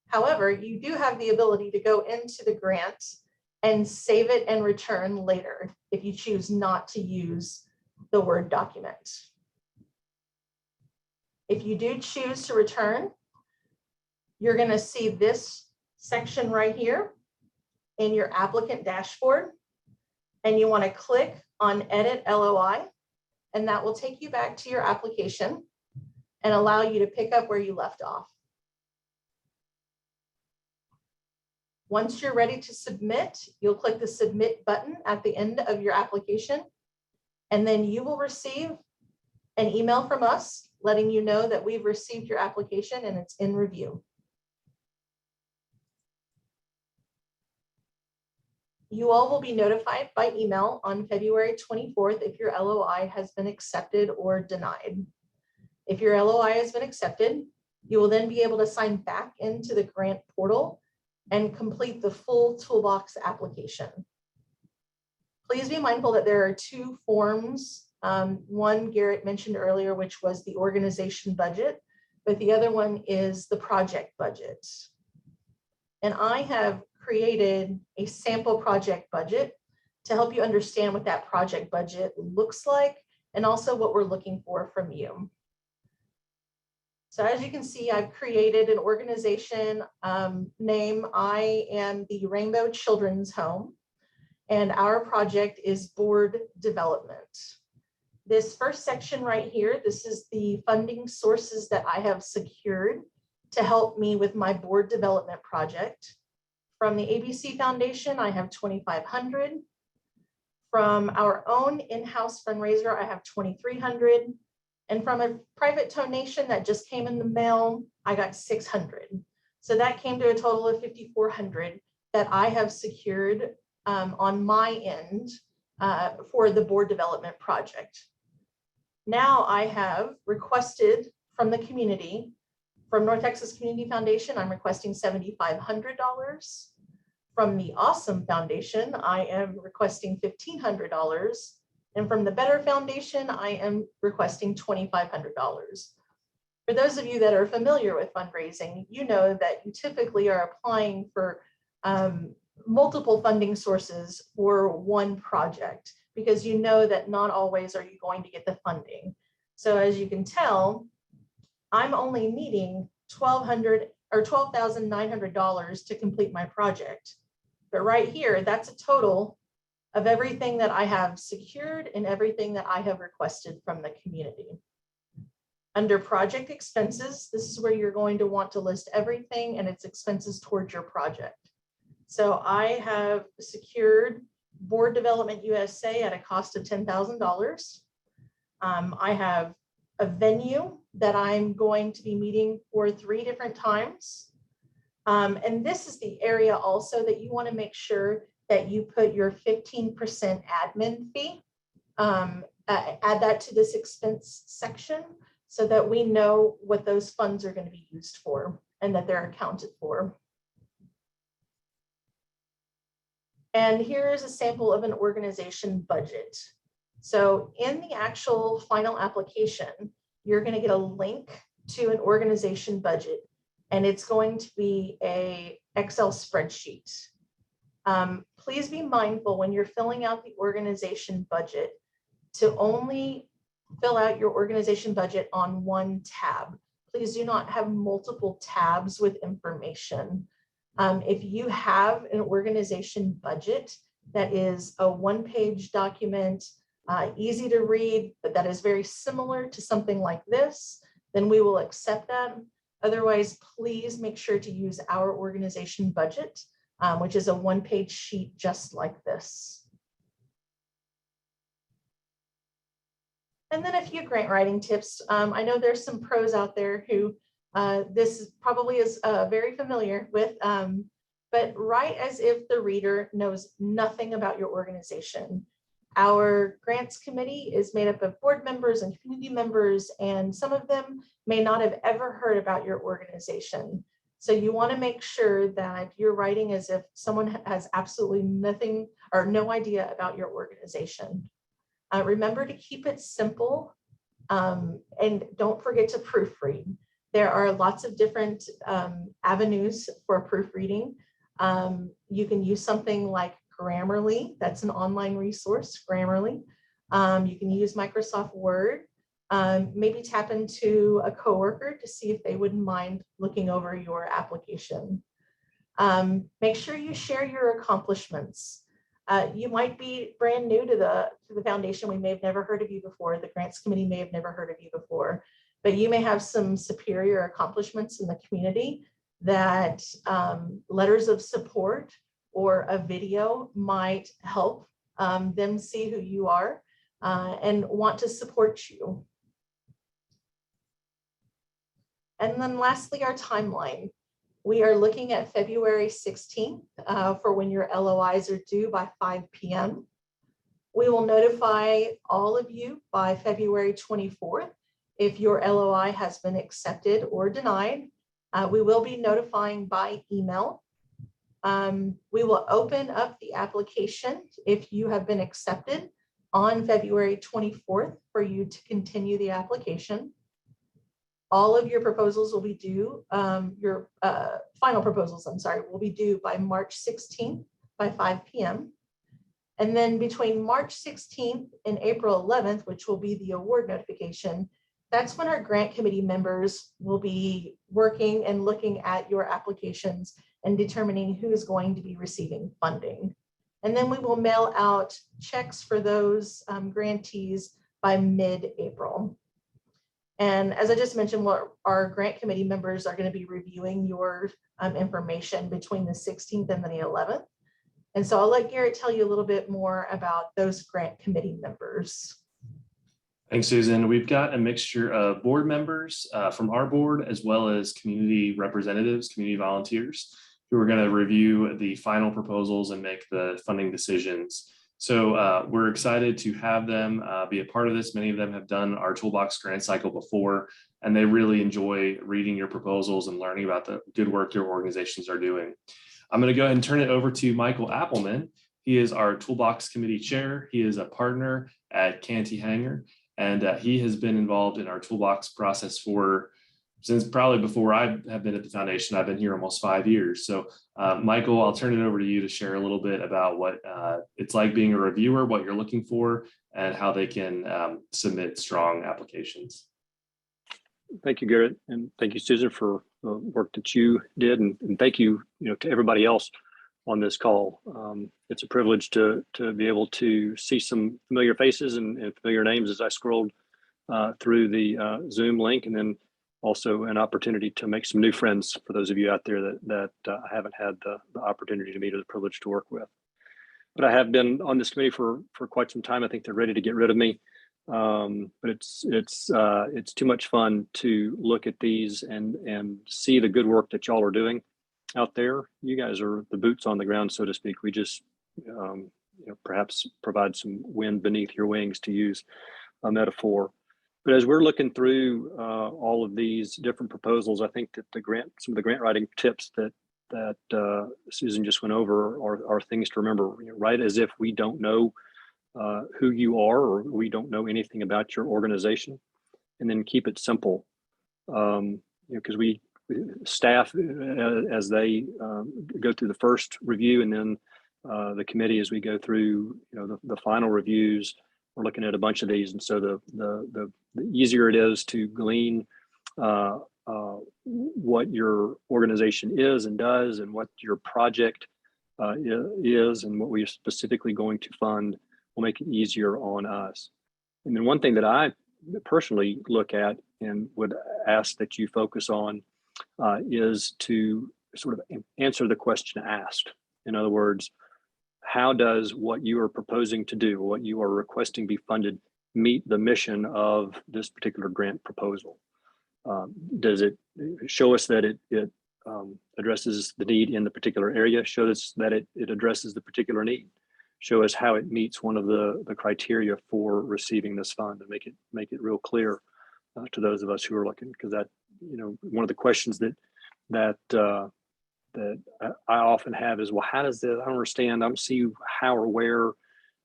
[SPEAKER 2] However, you do have the ability to go into the grant and save it and return later if you choose not to use the Word document. If you do choose to return, you're going to see this section right here in your applicant dashboard, and you want to click on Edit LOI, and that will take you back to your application and allow you to pick up where you left off. Once you're ready to submit, you'll click the Submit button at the end of your application, and then you will receive an email from us letting you know that we've received your application and it's in review. You all will be notified by email on February 24th if your LOI has been accepted or denied. If your LOI has been accepted, you will then be able to sign back into the grant portal and complete the full ToolBox application. Please be mindful that there are two forms. One Garrett mentioned earlier, which was the organization budget, but the other one is the project budget. And I have created a sample project budget to help you understand what that project budget looks like and also what we're looking for from you. So as you can see, I've created an organization name. I am the Rainbow Children's Home, and our project is board development. This first section right here, this is the funding sources that I have secured to help me with my board development project. From the ABC Foundation, I have $2,500. From our own in-house fundraiser, I have 2,300. And from a private donation that just came in the mail, I got 600. So that came to a total of 5,400 that I have secured on my end for the board development project. Now I have requested from the community, from North Texas Community Foundation, I'm requesting $7,500. From the Awesome Foundation, I am requesting $1,500. And from the Better Foundation, I am requesting $2,500. For those of you that are familiar with fundraising, you know that you typically are applying for multiple funding sources for one project, because you know that not always are you going to get the funding. So as you can tell, I'm only needing $12,900 to complete my project. But right here, that's a total of everything that I have secured and everything that I have requested from the community. Under project expenses, this is where you're going to want to list everything and its expenses towards your project. So I have secured Board Development USA at a cost of $10,000. I have a venue that I'm going to be meeting for 3 different times. And this is the area also that you want to make sure that you put your 15% admin fee, add that to this expense section so that we know what those funds are going to be used for and that they're accounted for. And here is a sample of an organization budget. So in the actual final application, you're going to get a link to an organization budget, and it's going to be an Excel spreadsheet. Please be mindful when you're filling out the organization budget to only fill out your organization budget on one tab. Please do not have multiple tabs with information. If you have an organization budget that is a one-page document, easy to read, but that is very similar to something like this, then we will accept that. Otherwise, please make sure to use our organization budget, which is a one-page sheet just like this. And then a few grant writing tips. I know there's some pros out there who this probably is very familiar with, but write as if the reader knows nothing about your organization. Our grants committee is made up of board members and community members, and some of them may not have ever heard about your organization. So you want to make sure that you're writing as if someone has absolutely nothing or no idea about your organization. Remember to keep it simple, and don't forget to proofread. There are lots of different avenues for proofreading. You can use something like Grammarly. That's an online resource, Grammarly. You can use Microsoft Word. Maybe tap into a coworker to see if they wouldn't mind looking over your application. Make sure you share your accomplishments. You might be brand new to the foundation. We may have never heard of you before. The grants committee may have never heard of you before, but you may have some superior accomplishments in the community that letters of support or a video might help them see who you are and want to support you. And then lastly, our timeline. We are looking at February 16th for when your LOIs are due by 5 p.m. We will notify all of you by February 24th if your LOI has been accepted or denied. We will be notifying by email. We will open up the application if you have been accepted on February 24th for you to continue the application. All of your proposals will be due, your final proposals, I'm sorry, will be due by March 16th by 5 p.m. And then between March 16th and April 11th, which will be the award notification, that's when our grant committee members will be working and looking at your applications and determining who is going to be receiving funding. And then we will mail out checks for those grantees by mid-April. And as I just mentioned, our grant committee members are going to be reviewing your information between the 16th and the 11th. And so I'll let Garrett tell you a little bit more about those grant committee members.
[SPEAKER 1] Thanks, Susan. We've got a mixture of board members from our board, as well as community representatives, community volunteers, who are going to review the final proposals and make the funding decisions. So we're excited to have them be a part of this. Many of them have done our ToolBox grant cycle before, and they really enjoy reading your proposals and learning about the good work your organizations are doing. I'm going to go ahead and turn it over to Michael Appleman. He is our ToolBox committee chair. He is a partner at Canty Hanger, and he has been involved in our ToolBox process since probably before I have been at the foundation. I've been here almost 5 years. So Michael, I'll turn it over to you to share a little bit about what it's like being a reviewer, what you're looking for, and how they can submit strong applications.
[SPEAKER 4] Thank you, Garrett, and thank you, Susan, for the work that you did, and thank you, to everybody else on this call. It's a privilege to be able to see some familiar faces and familiar names as I scrolled through the Zoom link, and then also an opportunity to make some new friends for those of you out there that I haven't had the opportunity to meet or the privilege to work with. But I have been on this committee for quite some time. I think they're ready to get rid of me. But it's too much fun to look at these and see the good work that y'all are doing out there. You guys are the boots on the ground, so to speak. We just perhaps provide some wind beneath your wings, to use a metaphor. But as we're looking through all of these different proposals, I think that some of the grant writing tips that Susan just went over are things to remember. Right, as if we don't know who you are, or we don't know anything about your organization, and then keep it simple. Because staff, as they go through the first review, and then the committee, as we go through the final reviews, we're looking at a bunch of these, and so the easier it is to glean what your organization is and does, and what your project is, and what we are specifically going to fund, will make it easier on us. And then one thing that I personally look at and would ask that you focus on is to sort of answer the question asked. In other words, how does what you are proposing to do, what you are requesting be funded, meet the mission of this particular grant proposal? Does it show us that it addresses the need in the particular area? Show us that it addresses the particular need? Show us how it meets one of the criteria for receiving this fund, and make it real clear to those of us who are looking. Because that, one of the questions that I often have is, well, how does this? I don't understand. I don't see how or where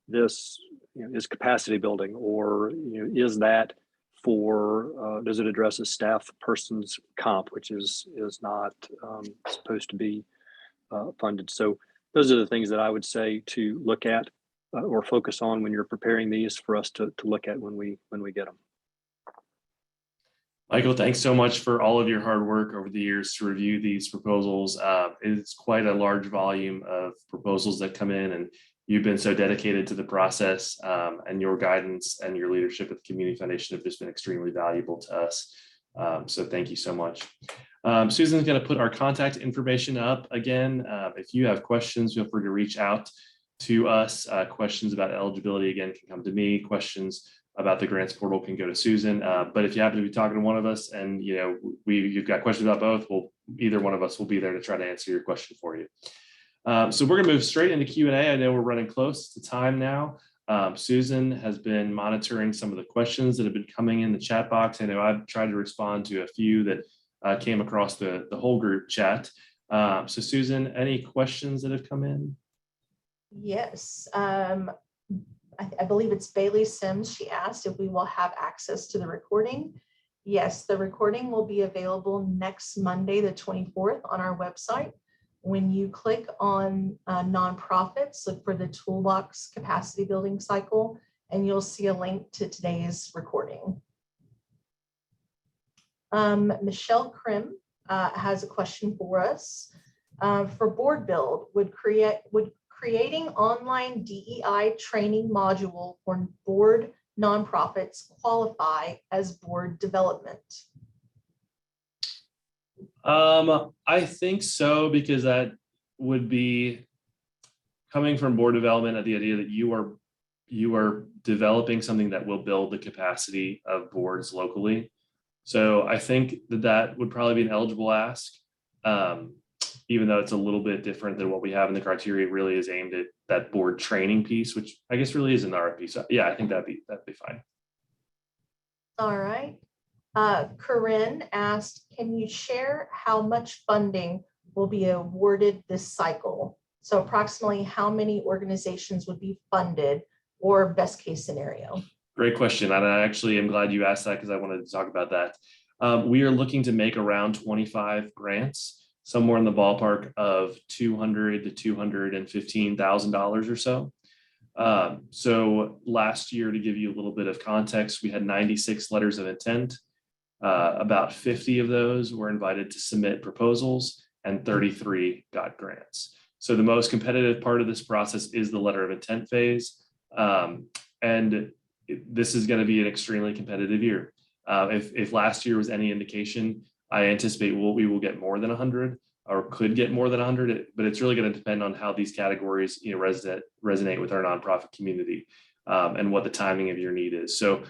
[SPEAKER 4] this is capacity building, or is that for? Does it address a staff person's comp, which is not supposed to be funded? So those are the things that I would say to look at or focus on when you're preparing these for us to look at when we get them.
[SPEAKER 1] Michael, thanks so much for all of your hard work over the years to review these proposals. It's quite a large volume of proposals that come in, and you've been so dedicated to the process, and your guidance and your leadership at the Community Foundation have just been extremely valuable to us. So thank you so much. Susan's going to put our contact information up again. If you have questions, feel free to reach out to us. Questions about eligibility, again, can come to me. Questions about the grants portal can go to Susan. But if you happen to be talking to one of us and you've got questions about both, either one of us will be there to try to answer your question for you. So we're going to move straight into Q&A. I know we're running close to time now. Susan has been monitoring some of the questions that have been coming in the chat box. I know I've tried to respond to a few that came across the whole group chat. So Susan, any questions that have come in?
[SPEAKER 2] Yes. I believe it's Bailey Sims. She asked if we will have access to the recording. Yes, the recording will be available next Monday, the 24th, on our website. When you click on nonprofits, look for the ToolBox capacity building cycle, and you'll see a link to today's recording. Michelle Krim has a question for us. For board build, would creating online DEI training module for board nonprofits qualify as board development?
[SPEAKER 1] I think so, because that would be coming from board development at the idea that you are developing something that will build the capacity of boards locally. So I think that would probably be an eligible ask. Even though it's a little bit different than what we have in the criteria, it really is aimed at that board training piece, which I guess really is in the RFP. So yeah, I think that'd be fine.
[SPEAKER 2] All right. Corinne asked, can you share how much funding will be awarded this cycle? So approximately how many organizations would be funded, or best case scenario?
[SPEAKER 1] Great question. And I actually am glad you asked that because I wanted to talk about that. We are looking to make around 25 grants, somewhere in the ballpark of $200,000 to $215,000 or so. So last year, to give you a little bit of context, we had 96 letters of intent. About 50 of those were invited to submit proposals, and 33 got grants. So the most competitive part of this process is the letter of intent phase. And this is going to be an extremely competitive year. If last year was any indication, I anticipate we will get more than 100, or could get more than 100, but it's really going to depend on how these categories resonate with our nonprofit community, and what the timing of your need is. So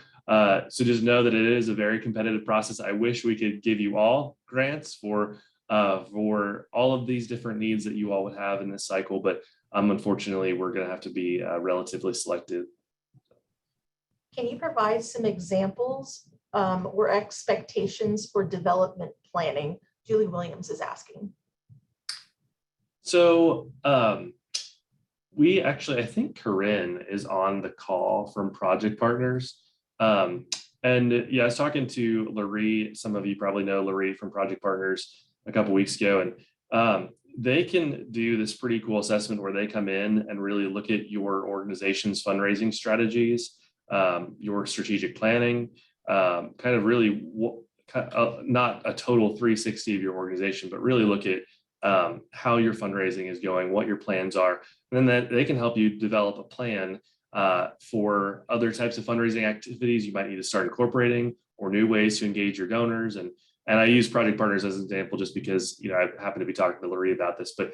[SPEAKER 1] just know that it is a very competitive process. I wish we could give you all grants for all of these different needs that you all would have in this cycle, but unfortunately, we're going to have to be relatively selective.
[SPEAKER 2] Can you provide some examples or expectations for development planning? Julie Williams is asking.
[SPEAKER 1] So we actually, I think Corinne is on the call from Project Partners. And yeah, I was talking to Larry. Some of you probably know Larry from Project Partners a couple of weeks ago, and they can do this pretty cool assessment where they come in and really look at your organization's fundraising strategies, your strategic planning, kind of really not a total 360 of your organization, but really look at how your fundraising is going, what your plans are, and then they can help you develop a plan for other types of fundraising activities you might need to start incorporating, or new ways to engage your donors. And I use Project Partners as an example just because, you know, I happen to be talking to Larry about this, but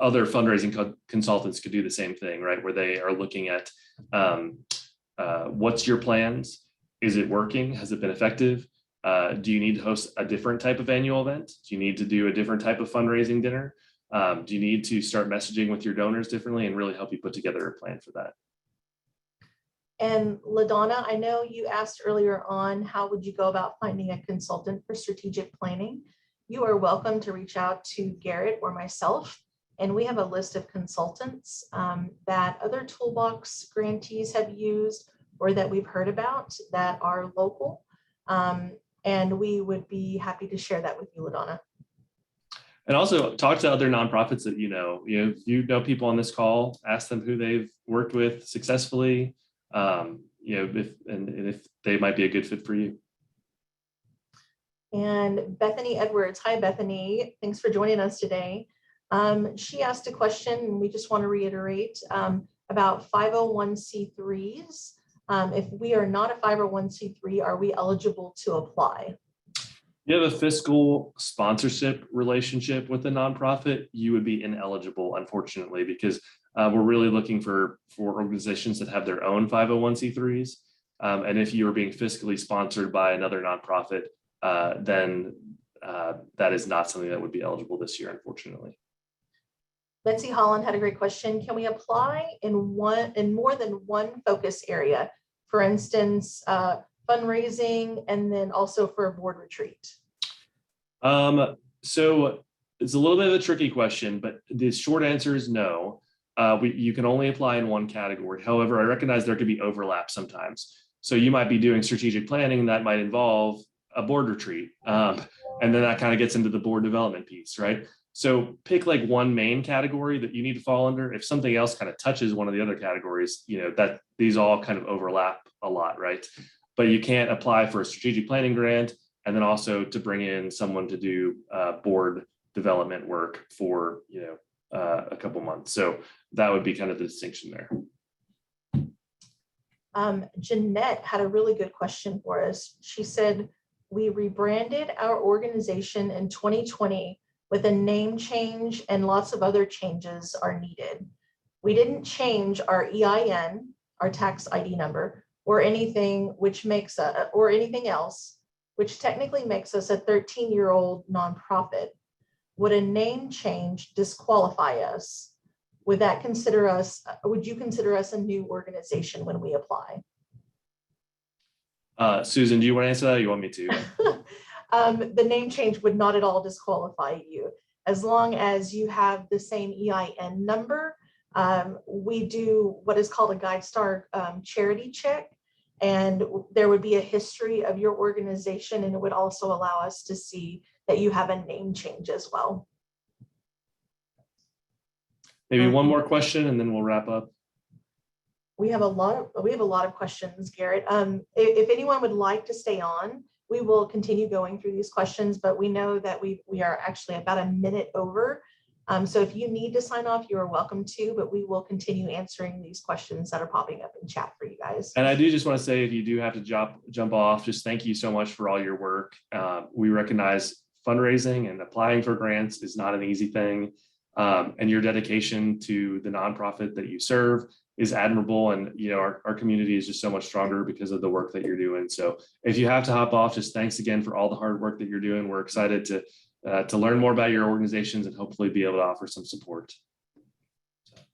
[SPEAKER 1] other fundraising consultants could do the same thing, right? Where they are looking at what's your plans? Is it working? Has it been effective? Do you need to host a different type of annual event? Do you need to do a different type of fundraising dinner? Do you need to start messaging with your donors differently, and really help you put together a plan for that?
[SPEAKER 2] And LaDonna, I know you asked earlier on, how would you go about finding a consultant for strategic planning? You are welcome to reach out to Garrett or myself, and we have a list of consultants that other ToolBox grantees have used, or that we've heard about, that are local. And we would be happy to share that with you, LaDonna.
[SPEAKER 1] And also talk to other nonprofits that you know. You know people on this call, ask them who they've worked with successfully, if they might be a good fit for you.
[SPEAKER 2] And Bethany Edwards, hi Bethany, thanks for joining us today. She asked a question, and we just want to reiterate about 501c3s. If we are not a 501c3, are we eligible to apply?
[SPEAKER 1] You have a fiscal sponsorship relationship with a nonprofit, you would be ineligible, unfortunately, because we're really looking for organizations that have their own 501c3s. And if you are being fiscally sponsored by another nonprofit, then that is not something that would be eligible this year, unfortunately.
[SPEAKER 2] Betsy Holland had a great question. Can we apply in more than one focus area? For instance, fundraising, and then also for a board retreat?
[SPEAKER 1] So it's a little bit of a tricky question, but the short answer is no. You can only apply in one category. However, I recognize there could be overlap sometimes. So you might be doing strategic planning that might involve a board retreat. And then that kind of gets into the board development piece, right? So pick like one main category that you need to fall under. If something else kind of touches one of the other categories, that these all kind of overlap a lot, right? But you can't apply for a strategic planning grant and then also to bring in someone to do board development work for a couple months. So that would be kind of the distinction there.
[SPEAKER 2] Jeanette had a really good question for us. She said, we rebranded our organization in 2020 with a name change, and lots of other changes are needed. We didn't change our EIN, our tax ID number, or anything which makes or anything else, which technically makes us a 13-year-old nonprofit. Would a name change disqualify us? Would you consider us a new organization when we apply?
[SPEAKER 1] Susan, do you want to answer that or you want me to?
[SPEAKER 2] The name change would not at all disqualify you. As long as you have the same EIN number, we do what is called a GuideStar charity check, and there would be a history of your organization, and it would also allow us to see that you have a name change as well.
[SPEAKER 1] Maybe one more question and then we'll wrap up.
[SPEAKER 2] We have a lot of questions, Garrett. If anyone would like to stay on, we will continue going through these questions, but we know that we are actually about a minute over. So if you need to sign off, you are welcome to, but we will continue answering these questions that are popping up in chat for you guys.
[SPEAKER 1] And I do just want to say, if you do have to jump off, just thank you so much for all your work. We recognize fundraising and applying for grants is not an easy thing. And your dedication to the nonprofit that you serve is admirable. And, you know, our community is just so much stronger because of the work that you're doing. So if you have to hop off, just thanks again for all the hard work that you're doing. We're excited to learn more about your organizations and hopefully be able to offer some support.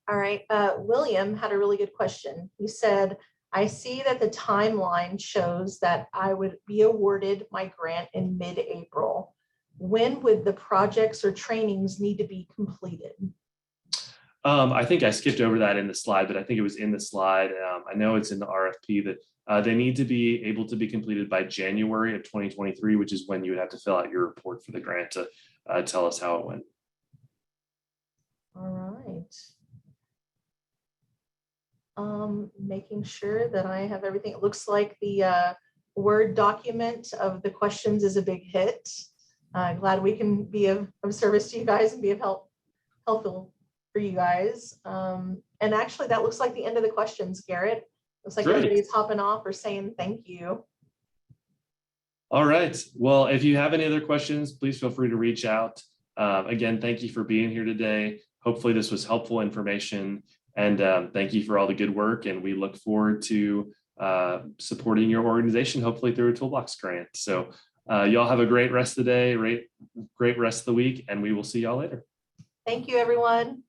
[SPEAKER 2] All right. William had a really good question. He said, I see that the timeline shows that I would be awarded my grant in mid-April. When would the projects or trainings need to be completed?
[SPEAKER 1] I think I skipped over that in the slide, but I think it was in the slide. I know it's in the RFP that they need to be able to be completed by January of 2023, which is when you would have to fill out your report for the grant to tell us how it went.
[SPEAKER 2] All right. Making sure that I have everything. It looks like the Word document of the questions is a big hit. Glad we can be of service to you guys and be of helpful for you guys. And actually, that looks like the end of the questions, Garrett. Looks like everybody's hopping off or saying thank you.
[SPEAKER 1] All right. Well, if you have any other questions, please feel free to reach out. Again, thank you for being here today. Hopefully this was helpful information, and thank you for all the good work. And we look forward to supporting your organization, hopefully through a ToolBox grant. So y'all have a great rest of the day, great rest of the week, and we will see y'all later.
[SPEAKER 2] Thank you, everyone.